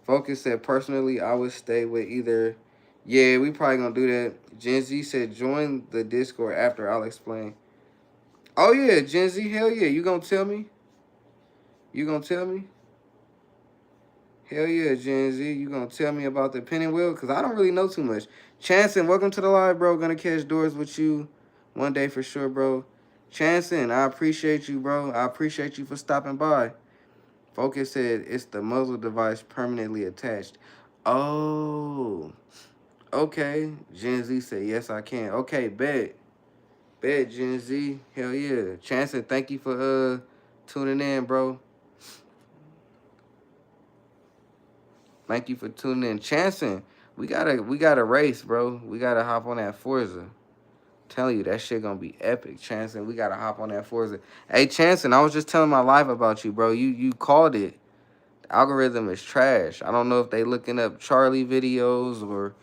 Focus said, personally, I would stay with either. Yeah, we probably going to do that. Gen Z said, join the Discord after. I'll explain. Oh, yeah, Gen Z, hell yeah. You going to tell me? You going to tell me? Hell yeah, Gen Z. You going to tell me about the pin and wheel? Because I don't really know too much. Chanson, welcome to the live, bro. Gonna catch doors with you one day for sure, bro. Chanson, I appreciate you, bro. I appreciate you for stopping by. Focus said it's the muzzle device permanently attached. Oh, okay. Gen Z said, yes, I can. Okay, bet. Bet, Gen Z. Hell yeah. Chanson, thank you for tuning in, bro. Thank you for tuning in. Chanson, we gotta race, bro. We gotta hop on that Forza. Telling you that shit gonna be epic, Chanson. We gotta hop on that Forza. Hey, Chanson, I was just telling my life about you, bro. You called it. The algorithm is trash. I don't know if they looking up Charlie videos or,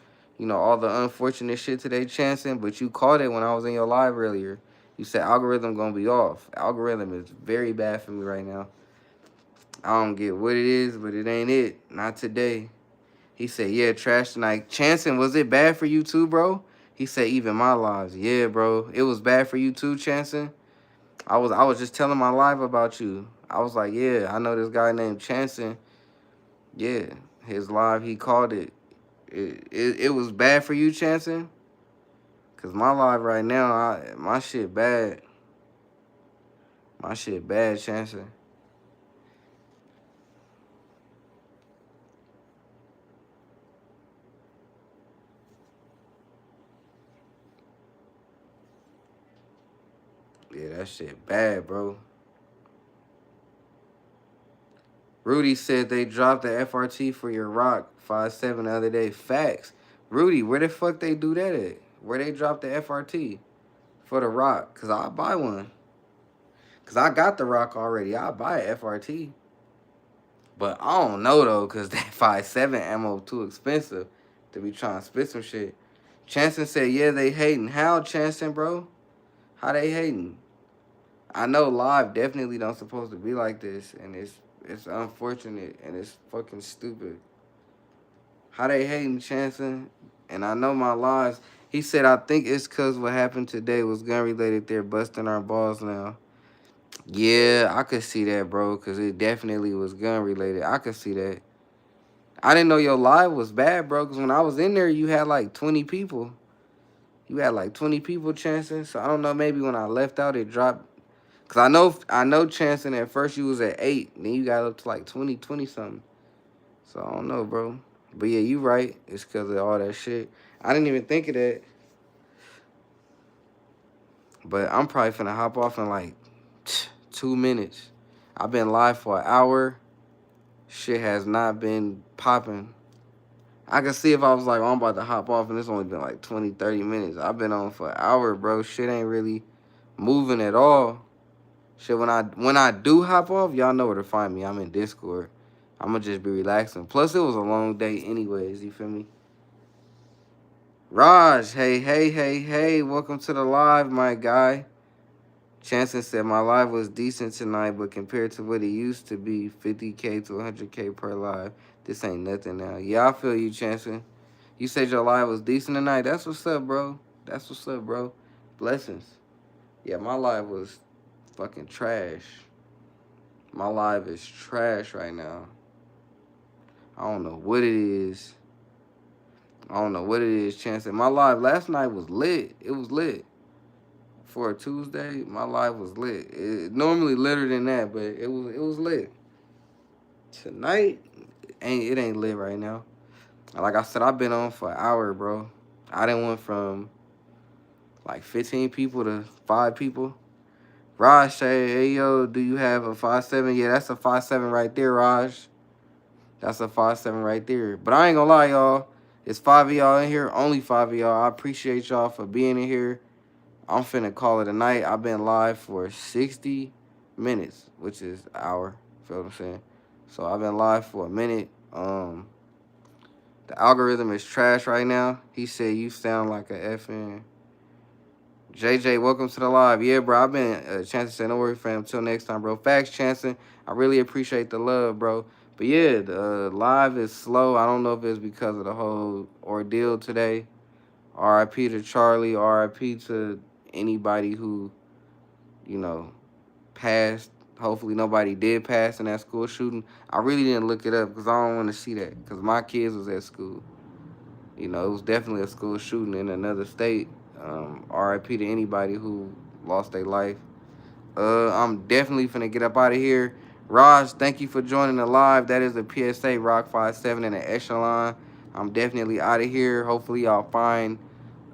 all the unfortunate shit today, Chanson, but you called it when I was in your live earlier. You said algorithm gonna be off. Algorithm is very bad for me right now. I don't get what it is, but it ain't it. Not today. He said, yeah, trash tonight. Chanson, was it bad for you too, bro? He said, even my lives. Yeah, bro. It was bad for you too, Chanson. I was just telling my live about you. I was like, yeah, I know this guy named Chanson. Yeah, his live, he called it. It was bad for you, Chanson? Because my live right now, my shit bad. My shit bad, Chanson. Yeah, that shit bad, bro. Rudy said they dropped the FRT for your Rock 5.7 the other day. Facts. Rudy, where the fuck they do that at? Where they drop the FRT for the Rock? Because I'll buy one. Because I got the Rock already. I'll buy an FRT. But I don't know, though, because that 5.7 ammo too expensive to be trying to spit some shit. Chanson said, yeah, they hating. How, Chanson, bro? How they hating? I know live definitely don't supposed to be like this, and it's unfortunate, and it's fucking stupid. How they hating, Chanson? And I know my lives. He said, I think it's because what happened today was gun-related. They're busting our balls now. Yeah, I could see that, bro, because it definitely was gun-related. I could see that. I didn't know your live was bad, bro, because when I was in there, you had like 20 people. You had like 20 people, Chanson. So I don't know, maybe when I left out, it dropped. Because I know, Chanson, at first you was at 8, then you got up to like 20 something. So I don't know, bro. But yeah, you right. It's because of all that shit. I didn't even think of that. But I'm probably finna hop off in like 2 minutes. I've been live for an hour. Shit has not been popping. I can see if I was like, oh, I'm about to hop off and it's only been like 20, 30 minutes. I've been on for an hour, bro. Shit ain't really moving at all. Shit, when I do hop off, y'all know where to find me. I'm in Discord. I'm going to just be relaxing. Plus, it was a long day anyways, you feel me? Raj, hey. Welcome to the live, my guy. Chanson said my live was decent tonight, but compared to what it used to be, 50K to 100K per live, this ain't nothing now. Yeah, I feel you, Chanson. You said your live was decent tonight. That's what's up, bro. That's what's up, bro. Blessings. Yeah, my live was fucking trash. My live is trash right now. I don't know what it is. Chanson. My live last night was lit. It was lit. For a Tuesday, my live was lit. It normally litter than that, but it was lit. Tonight, it ain't lit right now. Like I said, I've been on for an hour, bro. I done went from like 15 people to 5 people. Raj say, hey, yo, do you have a 5.7? Yeah, that's a 5.7 right there, Raj. That's a 5.7 right there. But I ain't gonna lie, y'all. It's 5 of y'all in here, only 5 of y'all. I appreciate y'all for being in here. I'm finna call it a night. I've been live for 60 minutes, which is an hour. Feel what I'm saying? So I've been live for a minute. The algorithm is trash right now. He said you sound like a FN. JJ, welcome to the live. Yeah, bro, I've been Chanson said, no worry, fam. Until next time, bro. Facts, Chanson. I really appreciate the love, bro. But yeah, the live is slow. I don't know if it's because of the whole ordeal today. RIP to Charlie. RIP to anybody who, passed. Hopefully nobody did pass in that school shooting. I really didn't look it up because I don't want to see that because my kids was at school. You know, it was definitely a school shooting in another state. RIP to anybody who lost their life. I'm definitely finna get up out of here. Raj, thank you for joining the live. That is the PSA Rock 57 in the Echelon. I'm definitely out of here. Hopefully y'all find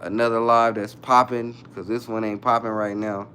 another live that's popping, because this one ain't popping right now.